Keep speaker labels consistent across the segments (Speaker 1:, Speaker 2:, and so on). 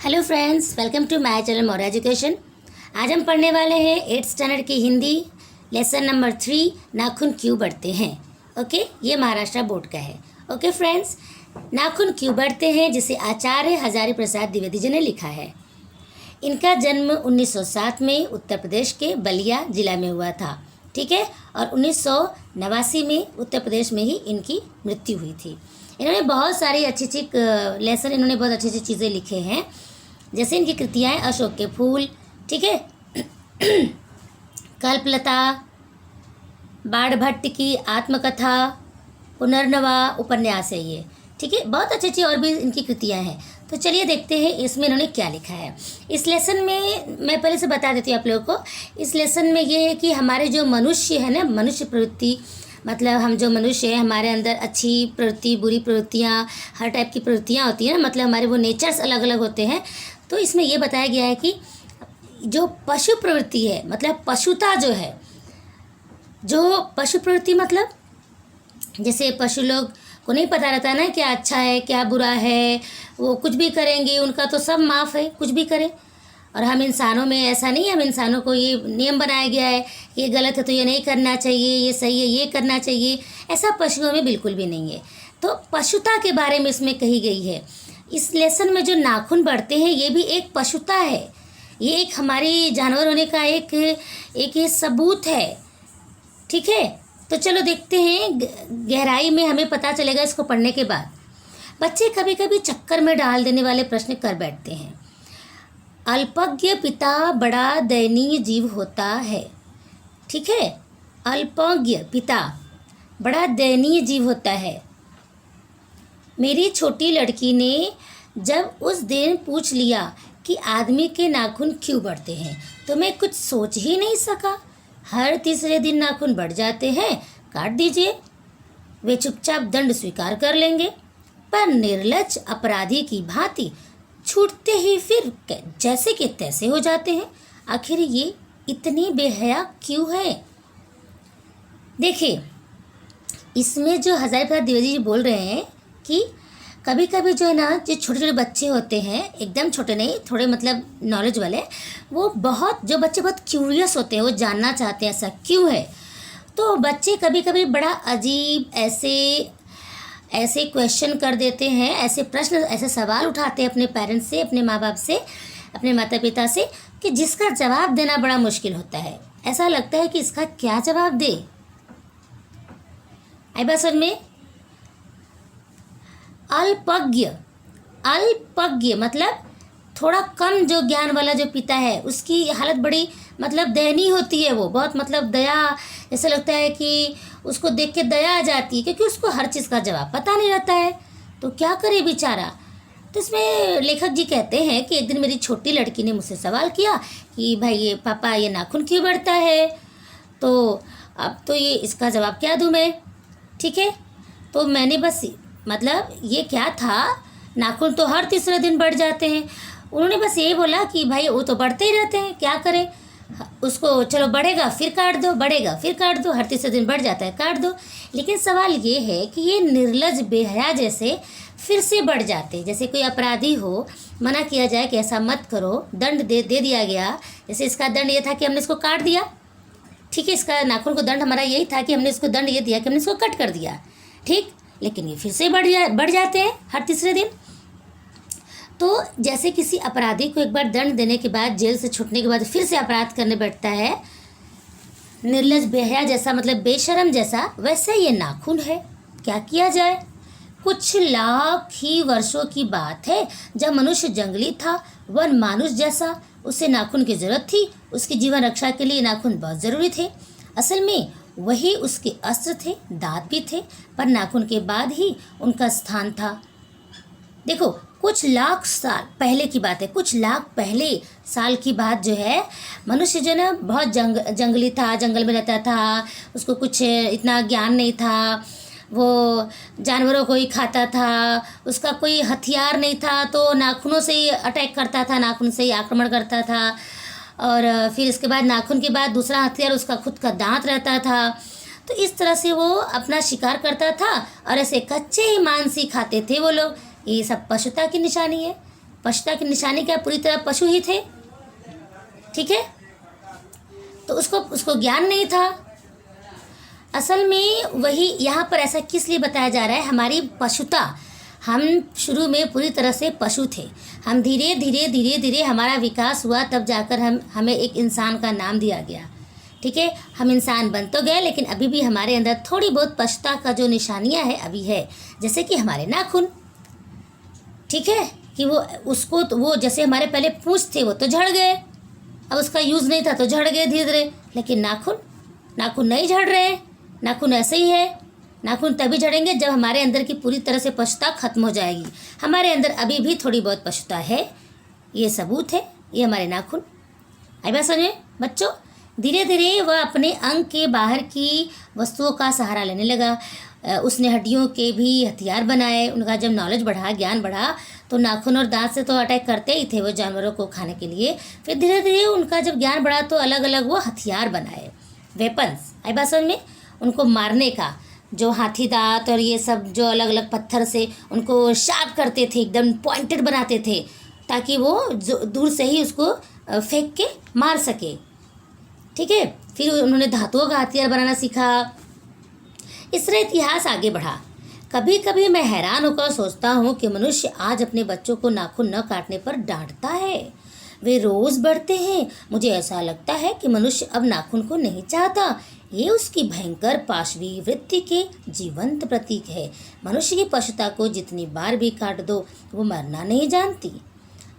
Speaker 1: Hello friends, welcome to my channel more education. आज हम पढ़ने वाले हैं 8th स्टैंडर्ड की हिंदी लेसन नंबर 3, नाखून क्यों बढ़ते हैं। ओके, ये महाराष्ट्र बोर्ड का है। ओके फ्रेंड्स, नाखून क्यों बढ़ते हैं जिसे आचार्य हजारी प्रसाद द्विवेदी जी ने लिखा है। इनका जन्म 1907 में उत्तर प्रदेश के बलिया जिला में हुआ था, ठीक है, और 1989 में उत्तर प्रदेश में ही इनकी मृत्यु हुई थी। इन्होंने बहुत सारी अच्छी लेसन, इन्होंने बहुत अच्छी अच्छी चीज़ें लिखे हैं। जैसे इनकी कृतियाँ हैं अशोक के फूल, ठीक है, कल्पलता, बाणभट्ट की आत्मकथा, पुनर्नवा उपन्यास है ये, ठीक है। बहुत अच्छी अच्छी और भी इनकी कृतियाँ हैं। तो चलिए देखते हैं इसमें इन्होंने क्या लिखा है। इस लेसन में मैं पहले से बता देती हूँ आप लोगों को। इस लेसन में ये है कि हमारे जो मनुष्य है ना, मनुष्य प्रवृत्ति, मतलब हम जो मनुष्य हैं, हमारे अंदर अच्छी प्रवृत्ति, बुरी प्रवृत्तियाँ, हर टाइप की प्रवृत्तियाँ होती हैं ना, मतलब हमारे वो नेचर्स अलग अलग होते हैं। तो इसमें ये बताया गया है कि जो पशु प्रवृत्ति है, मतलब पशुता जो है, जो पशु प्रवृत्ति मतलब जैसे पशु लोग को नहीं पता रहता है ना क्या अच्छा है क्या बुरा है, वो कुछ भी करेंगे, उनका तो सब माफ़ है, कुछ भी करें। और हम इंसानों में ऐसा नहीं है, हम इंसानों को ये नियम बनाया गया है कि ये गलत है तो ये नहीं करना चाहिए, ये सही है ये करना चाहिए, ऐसा पशुओं में बिल्कुल भी नहीं है। तो पशुता के बारे में इसमें कही गई है। इस लेसन में जो नाखून बढ़ते हैं ये भी एक पशुता है, ये एक हमारी जानवर होने का एक ये सबूत है, ठीक है। तो चलो देखते हैं गहराई में, हमें पता चलेगा इसको पढ़ने के बाद। बच्चे कभी कभी चक्कर में डाल देने वाले प्रश्न कर बैठते हैं। अल्पज्ञ पिता बड़ा दयनीय जीव होता है, ठीक है। अल्पज्ञ पिता बड़ा दयनीय जीव होता है। मेरी छोटी लड़की ने जब उस दिन पूछ लिया कि आदमी के नाखून क्यों बढ़ते हैं तो मैं कुछ सोच ही नहीं सका। हर तीसरे दिन नाखून बढ़ जाते हैं, काट दीजिए। वे चुपचाप दंड स्वीकार कर लेंगे, पर निर्लज्ज अपराधी की भांति छूटते ही फिर जैसे कि तैसे हो जाते हैं। आखिर ये इतनी बेहया क्यों है। देखिए, इसमें जो हजारी प्रसाद द्विवेदी जी बोल रहे हैं कि कभी कभी जो है ना, जो छोटे छोटे बच्चे होते हैं, एकदम छोटे नहीं, थोड़े मतलब नॉलेज वाले, वो जो बच्चे बहुत क्यूरियस होते हैं, वो जानना चाहते हैं ऐसा क्यों है। तो बच्चे कभी कभी बड़ा अजीब ऐसे क्वेश्चन कर देते हैं, ऐसे प्रश्न, ऐसे सवाल उठाते हैं अपने पेरेंट्स से, अपने माँ बाप से, अपने माता पिता से, कि जिसका जवाब देना बड़ा मुश्किल होता है। ऐसा लगता है कि इसका क्या जवाब दे। आई बात समझ में। अल्पज्ञ मतलब थोड़ा कम जो ज्ञान वाला जो पिता है, उसकी हालत बड़ी मतलब दयनीय होती है। वो बहुत मतलब दया, ऐसा लगता है कि उसको देख के दया आ जाती है, क्योंकि उसको हर चीज़ का जवाब पता नहीं रहता है, तो क्या करे बेचारा। तो इसमें लेखक जी कहते हैं कि एक दिन मेरी छोटी लड़की ने मुझसे सवाल किया कि भाई ये पापा ये नाखून क्यों बढ़ता है, तो अब तो ये इसका जवाब क्या दूँ मैं, ठीक है। तो मैंने बस मतलब ये क्या था, नाखून तो हर तीसरे दिन बढ़ जाते हैं। उन्होंने बस यही बोला कि भाई वो तो बढ़ते ही रहते हैं, क्या करें उसको, चलो बढ़ेगा फिर काट दो, बढ़ेगा फिर काट दो, हर तीसरे दिन बढ़ जाता है, काट दो। लेकिन सवाल ये है कि ये निर्लज्ज बेहया जैसे फिर से बढ़ जाते, जैसे कोई अपराधी हो, मना किया जाए कि ऐसा मत करो, दंड दे दिया गया। जैसे इसका दंड ये था कि हमने इसको काट दिया, ठीक है, इसका नाखून को दंड हमारा यही था कि हमने इसको दंड ये दिया कि हमने इसको कट कर दिया, ठीक। लेकिन ये फिर से बढ़ जाते हैं हर तीसरे दिन। तो जैसे किसी अपराधी को एक बार दंड देने के बाद, जेल से छूटने के बाद फिर से अपराध करने बैठता है, निर्लज्ज बेहया जैसा, मतलब बेशरम जैसा, वैसे ये नाखून है। क्या किया जाए। कुछ लाख ही वर्षों की बात है जब मनुष्य जंगली था, वन मानुष जैसा, उसे नाखून की जरूरत थी। उसकी जीवन रक्षा के लिए नाखून बहुत ज़रूरी थे। असल में वही उसके अस्त्र थे, दांत भी थे, पर नाखून के बाद ही उनका स्थान था। देखो, कुछ लाख साल पहले की बात है, कुछ लाख पहले साल की बात जो है, मनुष्य जो ना बहुत जंगली था, जंगल में रहता था, उसको कुछ इतना ज्ञान नहीं था, वो जानवरों को ही खाता था, उसका कोई हथियार नहीं था, तो नाखूनों से ही अटैक करता था, नाखून से ही आक्रमण करता था। और फिर इसके बाद नाखून के बाद दूसरा हथियार उसका खुद का दांत रहता था। तो इस तरह से वो अपना शिकार करता था और ऐसे कच्चे ही मांस ही खाते थे वो लोग। ये सब पशुता की निशानी है। पशुता की निशानी क्या, पूरी तरह पशु ही थे, ठीक है। तो उसको ज्ञान नहीं था। असल में वही यहाँ पर ऐसा किस लिए बताया जा रहा है, हमारी पशुता, हम शुरू में पूरी तरह से पशु थे, हम धीरे धीरे हमारा विकास हुआ, तब जाकर हमें एक इंसान का नाम दिया गया, ठीक है। हम इंसान बन तो गए, लेकिन अभी भी हमारे अंदर थोड़ी बहुत पशुता का जो निशानियाँ है अभी है, जैसे कि हमारे नाखून, ठीक है, कि वो जैसे हमारे पहले पूंछ थे वो तो झड़ गए, अब उसका यूज़ नहीं था तो झड़ गए धीरे धीरे, लेकिन नाखून नहीं झड़ रहे, नाखून ऐसे ही है। नाखून तभी झड़ेंगे जब हमारे अंदर की पूरी तरह से पशुता खत्म हो जाएगी। हमारे अंदर अभी भी थोड़ी बहुत पशुता है, ये सबूत है, ये हमारे नाखून। आई बात समझे बच्चों। धीरे धीरे वह अपने अंग के बाहर की वस्तुओं का सहारा लेने लगा। उसने हड्डियों के भी हथियार बनाए। उनका जब नॉलेज बढ़ा, ज्ञान बढ़ा, तो नाखून और दांत से तो अटैक करते ही थे वो जानवरों को खाने के लिए। फिर धीरे धीरे उनका जब ज्ञान बढ़ा तो अलग अलग वो हथियार बनाए, वेपन्स। आई बात समझ में, उनको मारने का, जो हाथी दांत और ये सब जो अलग अलग पत्थर से उनको शार्प करते थे, एकदम पॉइंटेड बनाते थे, ताकि वो दूर से ही उसको फेंक के मार सके, ठीक है। फिर उन्होंने धातुओं का हथियार बनाना सीखा। इस तरह इतिहास आगे बढ़ा। कभी कभी मैं हैरान होकर सोचता हूँ कि मनुष्य आज अपने बच्चों को नाखून न काटने पर डांटता है। वे रोज़ बढ़ते हैं। मुझे ऐसा लगता है कि मनुष्य अब नाखून को नहीं चाहता। ये उसकी भयंकर पाशवी वृत्ति के जीवंत प्रतीक है। मनुष्य की पशुता को जितनी बार भी काट दो वो मरना नहीं जानती।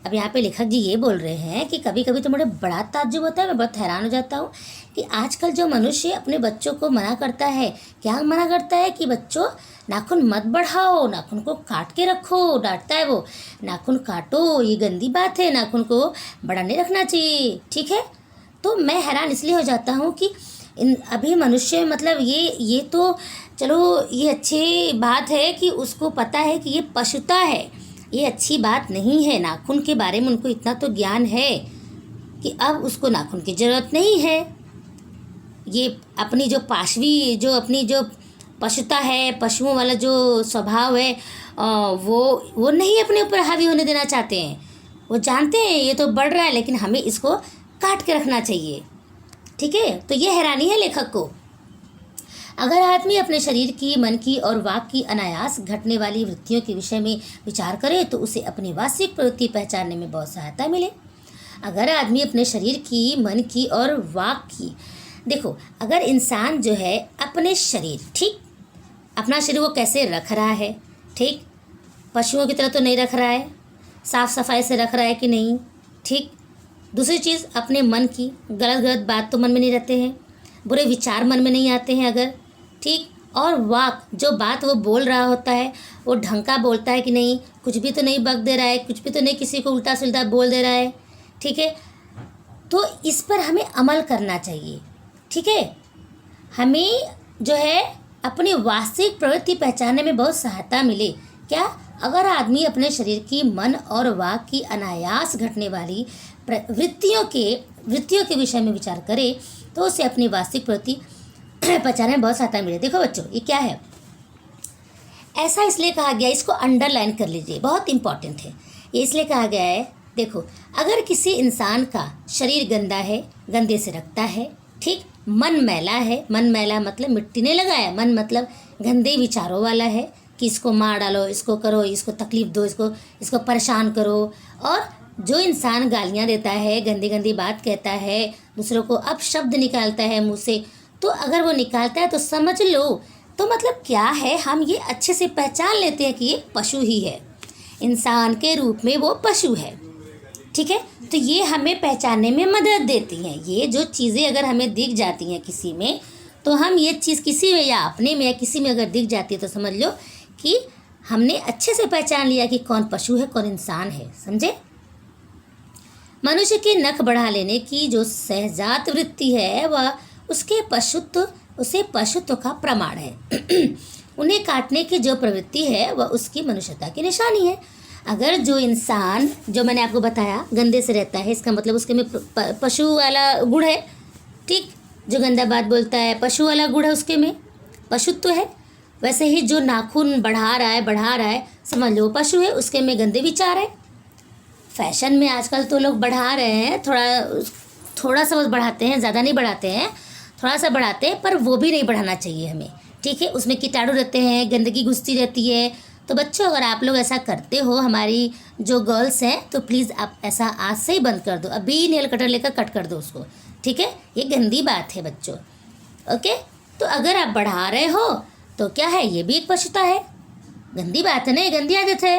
Speaker 1: अब यहाँ पे लेखक जी ये बोल रहे हैं कि कभी कभी तो मुझे बड़ा ताज्जुब होता है, मैं बहुत हैरान हो जाता हूँ कि आजकल जो मनुष्य अपने बच्चों को मना करता है, क्या मना करता है कि बच्चों नाखून मत बढ़ाओ, नाखून को काट के रखो, डांटता है वो, नाखून काटो, ये गंदी बात है, नाखून को बड़ा नहीं रखना चाहिए, ठीक है। तो मैं हैरान इसलिए हो जाता हूँ कि अभी मनुष्य मतलब ये तो चलो ये अच्छी बात है कि उसको पता है कि ये पशुता है, ये अच्छी बात नहीं है। नाखून के बारे में उनको इतना तो ज्ञान है कि अब उसको नाखून की ज़रूरत नहीं है। ये अपनी जो पाशवी, जो अपनी जो पशुता है, पशुओं वाला जो स्वभाव है, वो नहीं अपने ऊपर हावी होने देना चाहते हैं। वो जानते हैं ये तो बढ़ रहा है, लेकिन हमें इसको काट के रखना चाहिए, ठीक है। तो ये हैरानी है लेखक को। अगर आदमी अपने शरीर की, मन की और वाक की अनायास घटने वाली वृत्तियों के विषय में विचार करे तो उसे अपनी वास्तविक प्रवृत्ति पहचानने में बहुत सहायता मिले। अगर आदमी अपने शरीर की, मन की और वाक की, देखो अगर इंसान जो है अपने शरीर, ठीक, अपना शरीर वो कैसे रख रहा है, ठीक, पशुओं की तरह तो नहीं रख रहा है, साफ सफाई से रख रहा है कि नहीं, ठीक। दूसरी चीज़ अपने मन की, गलत बात तो मन में नहीं रहते हैं, बुरे विचार मन में नहीं आते हैं अगर, ठीक। और वाक, जो बात वो बोल रहा होता है वो ढंग का बोलता है कि नहीं, कुछ भी तो नहीं बक दे रहा है, कुछ भी तो नहीं किसी को उल्टा सुल्टा बोल दे रहा है, ठीक है। तो इस पर हमें अमल करना चाहिए, ठीक है। हमें जो है अपनी वास्तविक प्रवृत्ति पहचानने में बहुत सहायता मिले। क्या? अगर आदमी अपने शरीर की, मन और वाक की अनायास घटने वाली वृत्तियों के विषय में विचार करे तो उसे अपनी वास्तविक प्रवृत्ति पहचानने में बहुत सहायता मिले। देखो बच्चों, ये क्या है, ऐसा इसलिए कहा गया, इसको अंडरलाइन कर लीजिए, बहुत इंपॉर्टेंट है। ये इसलिए कहा गया है, देखो अगर किसी इंसान का शरीर गंदा है, गंदे से रखता है, ठीक, मन मैला है, मन मैला मतलब मिट्टी ने लगाया, मन मतलब गंदे विचारों वाला है कि इसको मार डालो, इसको करो, इसको तकलीफ़ दो, इसको परेशान करो। और जो इंसान गालियाँ देता है, गंदी गंदी बात कहता है, दूसरों को अपशब्द निकालता है मुँह से, तो अगर वो निकालता है तो समझ लो, तो मतलब क्या है, हम ये अच्छे से पहचान लेते हैं कि ये पशु ही है, इंसान के रूप में वो पशु है, ठीक है। तो ये हमें पहचानने में मदद देती हैं। ये जो चीज़ें अगर हमें दिख जाती हैं किसी में, तो हम ये चीज़ किसी में या अपने में या किसी में अगर दिख जाती है तो समझ लो कि हमने अच्छे से पहचान लिया कि कौन पशु है, कौन इंसान है, समझे। मनुष्य के नख बढ़ा लेने की जो सहजात वृत्ति है वह उसे पशुत्व का प्रमाण है। उन्हें काटने की जो प्रवृत्ति है वह उसकी मनुष्यता की निशानी है। अगर जो इंसान, जो मैंने आपको बताया, गंदे से रहता है, इसका मतलब उसके में पशु वाला गुण है, ठीक, जो गंदा बात बोलता है पशु वाला गुण है, उसके में पशुत्व है। वैसे ही जो नाखून बढ़ा रहा है समझ लो पशु है, उसके में गंदे विचार है, फैशन में आजकल तो लोग बढ़ा रहे हैं, थोड़ा सा बस बढ़ाते हैं, ज़्यादा नहीं बढ़ाते हैं, थोड़ा सा बढ़ाते हैं, पर वो भी नहीं बढ़ाना चाहिए हमें, ठीक है। उसमें कीटाणु रहते हैं, गंदगी घुसती रहती है। तो बच्चों, अगर आप लोग ऐसा करते हो, हमारी जो गर्ल्स हैं, तो प्लीज़ आप ऐसा आज से ही बंद कर दो, अभी नेल कटर लेकर कट कर दो उसको, ठीक है। ये गंदी बात है बच्चों, ओके। तो अगर आप बढ़ा रहे हो तो क्या है, ये भी एक पछता है, गंदी बात है ना, ये गंदी आदत है।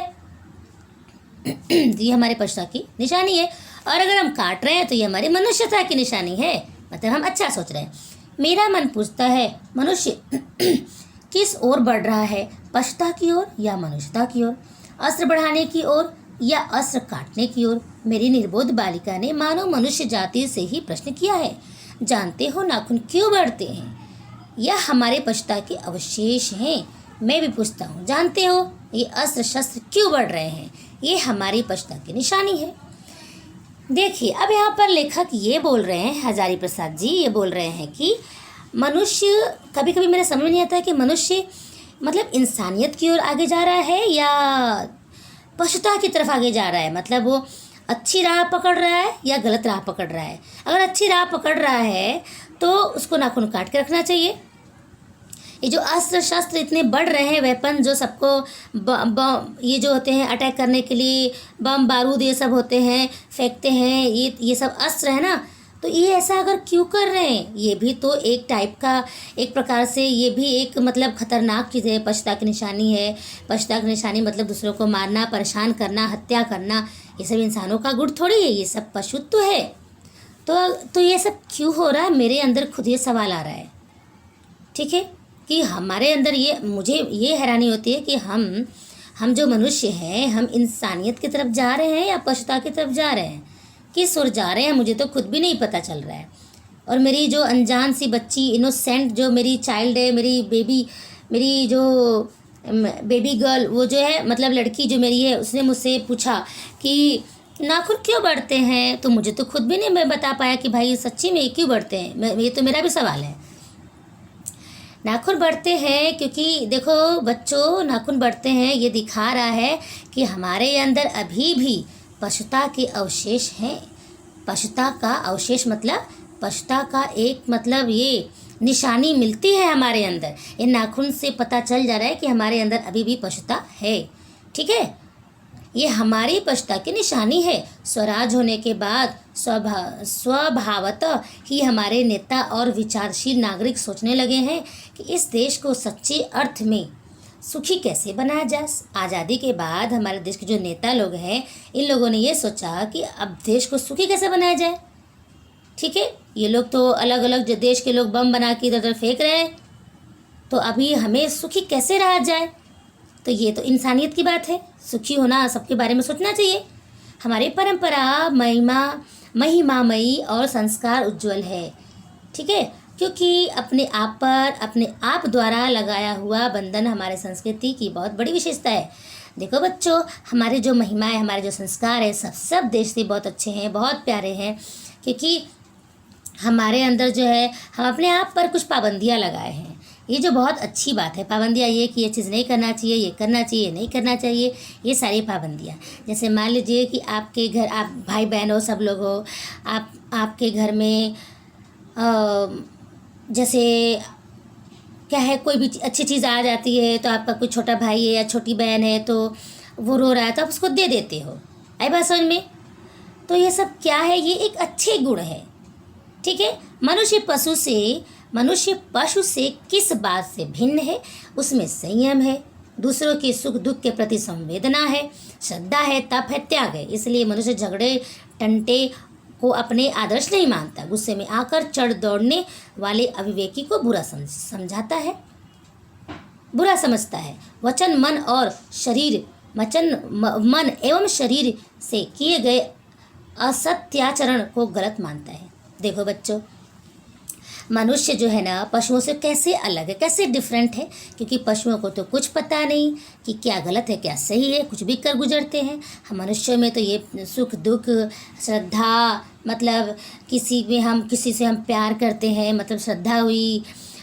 Speaker 1: ये हमारे पछता की निशानी है। और अगर हम काट रहे हैं तो ये हमारी मनुष्यता की निशानी है, मतलब हम अच्छा सोच रहे हैं। मेरा मन पूछता है, मनुष्य किस ओर बढ़ रहा है, पछता की ओर या मनुष्यता की ओर, अस्त्र बढ़ाने की ओर या अस्त्र काटने की ओर। मेरी निर्बोध बालिका ने मानो मनुष्य जाति से ही प्रश्न किया है। जानते हो नाखून क्यों बढ़ते हैं? यह हमारे पछता के अवशेष हैं। मैं भी पूछता हूँ, जानते हो ये अस्त्र शस्त्र क्यों बढ़ रहे हैं? ये हमारी पछता की निशानी है। देखिए, अब यहाँ पर लेखक ये बोल रहे हैं, हजारी प्रसाद जी ये बोल रहे हैं कि मनुष्य, कभी कभी मेरा समझ नहीं आता है कि मनुष्य मतलब इंसानियत की ओर आगे जा रहा है या पशुता की तरफ आगे जा रहा है। मतलब वो अच्छी राह पकड़ रहा है या गलत राह पकड़ रहा है। अगर अच्छी राह पकड़ रहा है तो उसको नाखून काट के रखना चाहिए। ये जो अस्त्र शस्त्र इतने बढ़ रहे हैं, वेपन जो सबको ये जो होते हैं अटैक करने के लिए, बम बारूद ये सब होते हैं, फेंकते हैं, ये सब अस्त्र है ना, तो ये ऐसा अगर क्यों कर रहे हैं? ये भी तो एक टाइप का, एक प्रकार से ये भी एक मतलब खतरनाक चीज़ है, पछता की निशानी है। पछता की निशानी मतलब दूसरों को मारना, परेशान करना, हत्या करना, ये सब इंसानों का गुण थोड़ी है, ये सब पशुत्व है। तो ये सब क्यों हो रहा है? मेरे अंदर खुद ये सवाल आ रहा है, ठीक है, कि हमारे अंदर ये, मुझे ये हैरानी होती है कि हम जो मनुष्य हैं, हम इंसानियत की तरफ जा रहे हैं या पशुता की तरफ जा रहे हैं, किस ओर जा रहे हैं, मुझे तो खुद भी नहीं पता चल रहा है। और मेरी जो अनजान सी बच्ची, इनोसेंट जो मेरी चाइल्ड है, मेरी जो बेबी गर्ल, वो जो है मतलब लड़की जो मेरी है, उसने मुझसे पूछा कि नाखून क्यों बढ़ते हैं, तो मुझे तो खुद भी नहीं मैं बता पाया कि भाई सच्ची में क्यों बढ़ते हैं। ये तो मेरा भी सवाल है। नाखून बढ़ते हैं क्योंकि देखो बच्चों, नाखून बढ़ते हैं ये दिखा रहा है कि हमारे अंदर अभी भी पशुता के अवशेष हैं। पशुता का अवशेष मतलब पशुता का एक मतलब ये निशानी मिलती है हमारे अंदर। ये नाखून से पता चल जा रहा है कि हमारे अंदर अभी भी पशुता है, ठीक है। ये हमारी पछता की निशानी है। स्वराज होने के बाद स्वभावतः ही हमारे नेता और विचारशील नागरिक सोचने लगे हैं कि इस देश को सच्चे अर्थ में सुखी कैसे बनाया जाए। आज़ादी के बाद हमारे देश के जो नेता लोग हैं, इन लोगों ने ये सोचा कि अब देश को सुखी कैसे बनाया जाए, ठीक है। ये लोग तो अलग अलग देश के लोग बम बना के इधर उधर फेंक रहे हैं, तो अभी हमें सुखी कैसे रहा जाए। तो ये तो इंसानियत की बात है, सुखी होना, सबके बारे में सोचना चाहिए। हमारी परंपरा महिमामयी और संस्कार उज्ज्वल है, ठीक है, क्योंकि अपने आप द्वारा लगाया हुआ बंधन हमारे संस्कृति की बहुत बड़ी विशेषता है। देखो बच्चों, हमारे जो महिमा है, हमारे जो संस्कार है, सब देश से बहुत अच्छे हैं, बहुत प्यारे हैं, क्योंकि हमारे अंदर जो है हम अपने आप पर कुछ पाबंदियाँ लगाए हैं। ये जो बहुत अच्छी बात है, पाबंदियाँ ये कि ये चीज़ नहीं करना चाहिए, ये करना चाहिए, ये नहीं करना चाहिए, ये सारी पाबंदियाँ। जैसे मान लीजिए कि आपके घर, आप भाई बहन हो, सब लोग हो, आपके घर में जैसे क्या है, कोई भी अच्छी चीज़ आ जाती है, तो आपका कोई छोटा भाई है या छोटी बहन है, तो वो रो रहा है तो आप उसको दे देते हो। आई बात समझ में? तो ये सब क्या है, ये एक अच्छे गुण है, ठीक है। मनुष्य पशु से किस बात से भिन्न है? उसमें संयम है, दूसरों के सुख दुख के प्रति संवेदना है, श्रद्धा है, तप है, त्याग है। इसलिए मनुष्य झगड़े टंटे को अपने आदर्श नहीं मानता। गुस्से में आकर चढ़ दौड़ने वाले अविवेकी को बुरा समझता है। वचन मन एवं शरीर से किए गए असत्याचरण को गलत मानता है। देखो बच्चों, मनुष्य जो है ना, पशुओं से कैसे अलग है, कैसे डिफरेंट है, क्योंकि पशुओं को तो कुछ पता नहीं कि क्या गलत है क्या सही है, कुछ भी कर गुजरते हैं। हम मनुष्यों में तो ये सुख दुख, श्रद्धा, मतलब किसी से हम प्यार करते हैं, मतलब श्रद्धा हुई,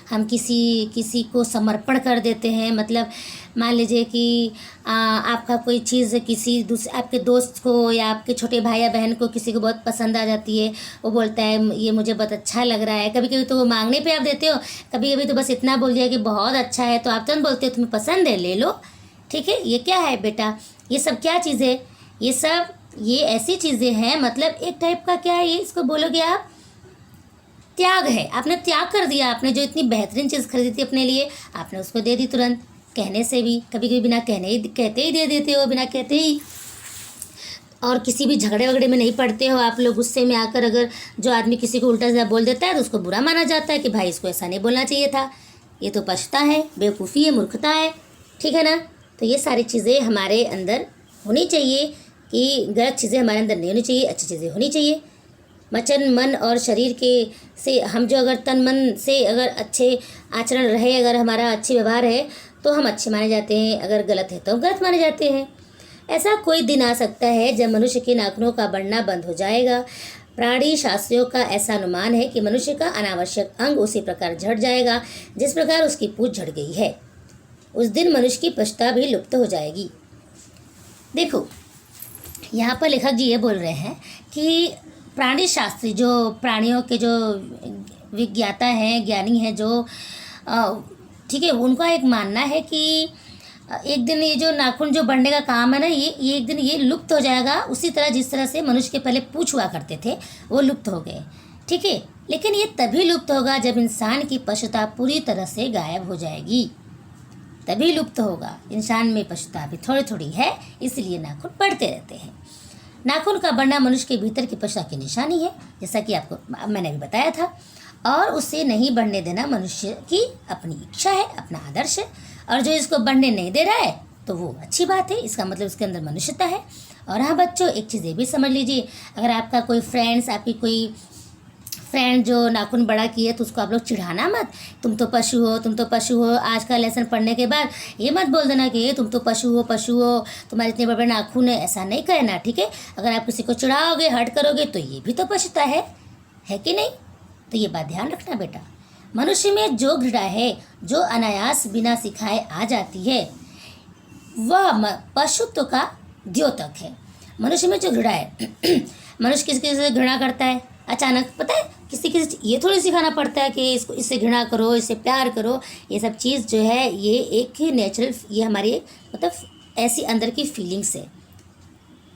Speaker 1: हम किसी किसी को समर्पण कर देते हैं। मतलब मान लीजिए कि आपका कोई चीज़ किसी दूसरे आपके दोस्त को या आपके छोटे भाई या बहन को किसी को बहुत पसंद आ जाती है, वो बोलता है ये मुझे बहुत अच्छा लग रहा है। कभी कभी तो वो मांगने पे आप देते हो, कभी कभी तो बस इतना बोल दिया कि बहुत अच्छा है तो आप तुरंत बोलते हो तुम्हें पसंद है, ले लो। ठीक है, ये क्या है बेटा, ये सब क्या चीज़ें, ये सब ये ऐसी चीज़ें हैं, मतलब एक टाइप का क्या है ये, इसको बोलोगे आप त्याग है। आपने त्याग कर दिया, आपने जो इतनी बेहतरीन चीज़ खरीदी थी अपने लिए, आपने उसको दे दी तुरंत, कहने से भी। कभी कभी बिना कहते ही दे देते हो, बिना कहते ही। और किसी भी झगड़े वगड़े में नहीं पड़ते हो आप लोग। गुस्से में आकर अगर जो आदमी किसी को उल्टा सीधा बोल देता है तो उसको बुरा माना जाता है कि भाई इसको ऐसा नहीं बोलना चाहिए था, ये तो पछता है, बेवकूफ़ी है, मूर्खता है। ठीक है ना। तो ये सारी चीज़ें हमारे अंदर होनी चाहिए कि गलत चीज़ें हमारे अंदर नहीं होनी चाहिए, अच्छी चीज़ें होनी चाहिए। वचन, मन और शरीर के से हम जो अगर तन मन से अगर अच्छे आचरण रहे, अगर हमारा अच्छे व्यवहार है तो हम अच्छे माने जाते हैं, अगर गलत है तो हम गलत माने जाते हैं। ऐसा कोई दिन आ सकता है जब मनुष्य के नाखूनों का बढ़ना बंद हो जाएगा। प्राणी शास्त्रियों का ऐसा अनुमान है कि मनुष्य का अनावश्यक अंग उसी प्रकार झड़ जाएगा जिस प्रकार उसकी पूंछ झड़ गई है। उस दिन मनुष्य की पश्चा भी लुप्त हो जाएगी। देखो, यहाँ पर लेखक जी ये बोल रहे हैं कि प्राणी शास्त्री जो प्राणियों के जो विज्ञाता हैं, ज्ञानी हैं, जो ठीक है, उनका एक मानना है कि एक दिन ये जो नाखून जो बढ़ने का काम है ना, ये एक दिन ये लुप्त हो जाएगा। उसी तरह जिस तरह से मनुष्य के पहले पूंछ हुआ करते थे वो लुप्त हो गए। ठीक है, लेकिन ये तभी लुप्त होगा जब इंसान की पशुता पूरी तरह से गायब हो जाएगी, तभी लुप्त होगा। इंसान में पशुता अभी थोड़ी थोड़ी है, इसलिए नाखून बढ़ते रहते हैं। नाखून का बढ़ना मनुष्य के भीतर की पशुता की निशानी है, जैसा कि आपको मैंने भी बताया था। और उसे नहीं बढ़ने देना मनुष्य की अपनी इच्छा है, अपना आदर्श है। और जो इसको बढ़ने नहीं दे रहा है तो वो अच्छी बात है, इसका मतलब उसके अंदर मनुष्यता है। और हाँ बच्चों, एक चीज़ ये भी समझ लीजिए, अगर आपका कोई फ्रेंड्स, आपकी कोई फ्रेंड जो नाखून बड़ा की है तो उसको आप लोग चिढ़ाना मत, तुम तो पशु हो, तुम तो पशु हो। आज का लेसन पढ़ने के बाद ये मत बोल देना कि ये तुम तो पशु हो, तुम्हारे इतने बड़े बड़े नाखून है, ऐसा नहीं कहना। ठीक है, अगर आप किसी को चिढ़ाओगे, हर्ट करोगे तो ये भी तो पशुता है कि नहीं। तो ये बात ध्यान रखना बेटा। मनुष्य में जो घृणा है, जो अनायास बिना सिखाए आ जाती है, वह पशुत्व का द्योतक है। मनुष्य में जो घृणा है मनुष्य किसी किसी से घृणा करता है अचानक, पता है, किसी किसी ये थोड़ी सिखाना पड़ता है कि इसको इससे घृणा करो, इससे प्यार करो। ये सब चीज़ जो है ये एक नेचुरल, ये हमारी मतलब ऐसी अंदर की फीलिंग्स है।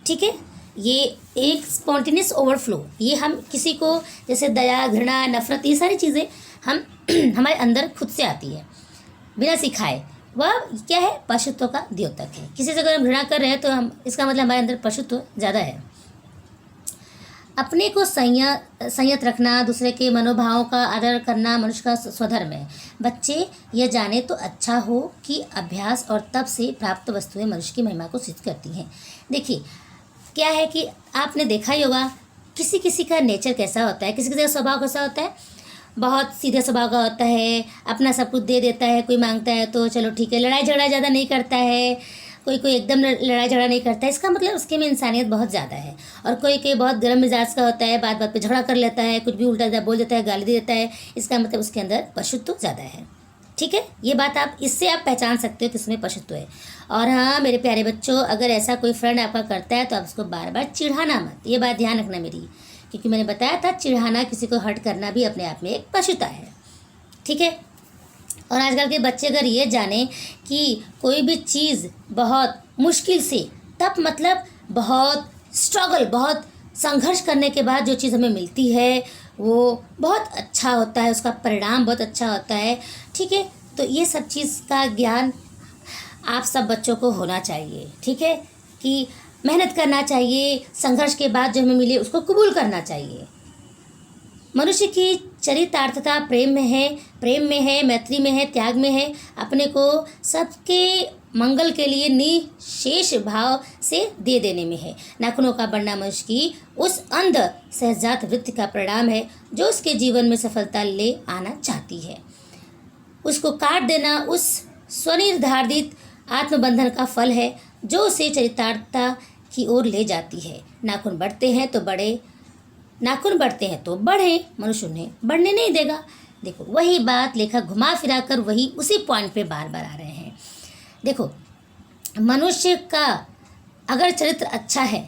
Speaker 1: ठीक है, ये एक स्पॉन्टेनियस ओवरफ्लो, ये हम किसी को जैसे दया, घृणा, नफरत, ये सारी चीज़ें हम हमारे अंदर खुद से आती है बिना सिखाए। वह क्या है, पशुत्व का द्योतक है। किसी से अगर हम घृणा कर रहे हैं तो हम, इसका मतलब हमारे अंदर पशुत्व ज़्यादा है। अपने को संयत रखना, दूसरे के मनोभावों का आदर करना मनुष्य का स्वधर्म है। बच्चे यह जाने तो अच्छा हो कि अभ्यास और तप से प्राप्त वस्तुएं मनुष्य की महिमा को सिद्ध करती हैं। देखिए क्या है कि आपने देखा ही होगा किसी किसी का नेचर कैसा होता है, किसी किसी का स्वभाव कैसा होता है, बहुत सीधे स्वभाव का होता है, अपना सब कुछ दे देता है, कोई मांगता है तो चलो ठीक है, लड़ाई झगड़ा ज़्यादा नहीं करता है, कोई एकदम लड़ाई झगड़ा नहीं करता है, इसका मतलब उसके में इंसानियत बहुत ज़्यादा है। और कोई बहुत गर्म मिजाज का होता है, बात बात पे झगड़ा कर लेता है, कुछ भी उल्टा सीधा बोल देता है, गाली दे देता है, इसका मतलब उसके अंदर पशुत्व ज़्यादा है। ठीक है, ये बात आप इससे आप पहचान सकते हो किसमें पशुत्व है। और हाँ मेरे प्यारे बच्चों, अगर ऐसा कोई फ्रेंड आपका करता है तो आप उसको बार बार चिढ़ाना मत, ये बात ध्यान रखना मेरी, क्योंकि मैंने बताया था चिढ़ाना, किसी को हर्ट करना भी अपने आप में एक पशुता है। ठीक है, और आजकल के बच्चे अगर ये जाने कि कोई भी चीज़ बहुत मुश्किल से, तब मतलब बहुत स्ट्रगल, बहुत संघर्ष करने के बाद जो चीज़ हमें मिलती है वो बहुत अच्छा होता है, उसका परिणाम बहुत अच्छा होता है। ठीक है, तो ये सब चीज़ का ज्ञान आप सब बच्चों को होना चाहिए। ठीक है, कि मेहनत करना चाहिए, संघर्ष के बाद जो हमें मिले उसको कबूल करना चाहिए। मनुष्य की चरितार्थता प्रेम में है, मैत्री में है, त्याग में है, अपने को सबके मंगल के लिए निशेष भाव से दे देने में है। नाखूनों का बढ़ना मनुष्य की उस अंध सहजात वृत्ति का परिणाम है जो उसके जीवन में सफलता ले आना चाहती है। उसको काट देना उस स्वनिर्धारित आत्मबंधन का फल है जो उसे चरितार्थता की ओर ले जाती है। नाखून बढ़ते हैं तो बढ़े, मनुष्य उन्हें बढ़ने नहीं देगा। देखो वही बात लेखक घुमा फिरा कर वही उसी पॉइंट पे बार बार आ रहे हैं। देखो मनुष्य का अगर चरित्र अच्छा है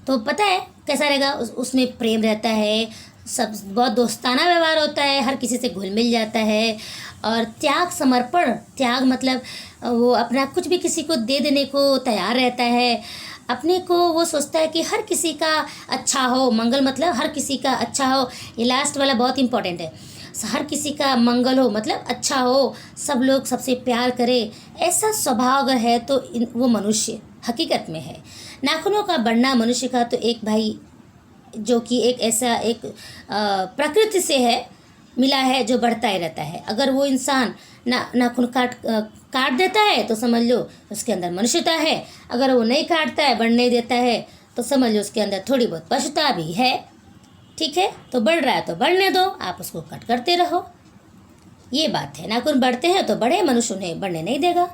Speaker 1: तो पता है कैसा रहेगा, उसमें प्रेम रहता है, सब बहुत दोस्ताना व्यवहार होता है, हर किसी से घुल मिल जाता है, और त्याग समर्पण, त्याग मतलब वो अपना कुछ भी किसी को दे देने को तैयार रहता है, अपने को वो सोचता है कि हर किसी का अच्छा हो, मंगल मतलब हर किसी का अच्छा हो, ये लास्ट वाला बहुत इंपॉर्टेंट है, हर किसी का मंगल हो मतलब अच्छा हो, सब लोग सबसे प्यार करे, ऐसा स्वभाव अगर है तो वो मनुष्य हकीकत में है। नाखूनों का बढ़ना मनुष्य का तो एक भाई जो कि एक ऐसा एक प्रकृति से है, मिला है, जो बढ़ता ही रहता है। अगर वो इंसान नाखून काट देता है तो समझ लो उसके अंदर मनुष्यता है, अगर वो नहीं काटता है, बढ़ने देता है, तो समझ लो उसके अंदर थोड़ी बहुत पशुता भी है। ठीक है, तो बढ़ रहा है तो बढ़ने दो, आप उसको कट करते रहो, ये बात है। नाखून बढ़ते हैं तो बढ़े, मनुष्य उन्हें बढ़ने नहीं देगा,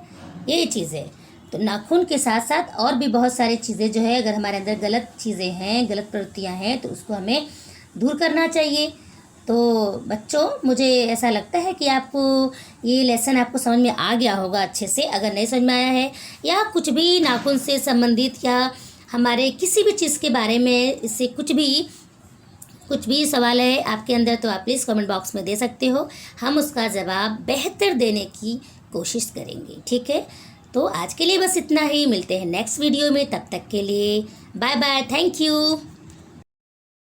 Speaker 1: यही चीज़ है। तो नाखून के साथ साथ और भी बहुत सारी चीज़ें जो है, अगर हमारे अंदर गलत चीज़ें हैं, गलत प्रवृत्तियाँ हैं, तो उसको हमें दूर करना चाहिए। तो बच्चों, मुझे ऐसा लगता है कि आपको ये लेसन आपको समझ में आ गया होगा अच्छे से। अगर नहीं समझ में आया है या कुछ भी नाखून से संबंधित या हमारे किसी भी चीज़ के बारे में इससे कुछ भी सवाल है आपके अंदर, तो आप प्लीज़ कमेंट बॉक्स में दे सकते हो, हम उसका जवाब बेहतर देने की कोशिश करेंगे। ठीक है, तो आज के लिए बस इतना ही, मिलते हैं नेक्स्ट वीडियो में, तब तक के लिए बाय बाय, थैंक यू।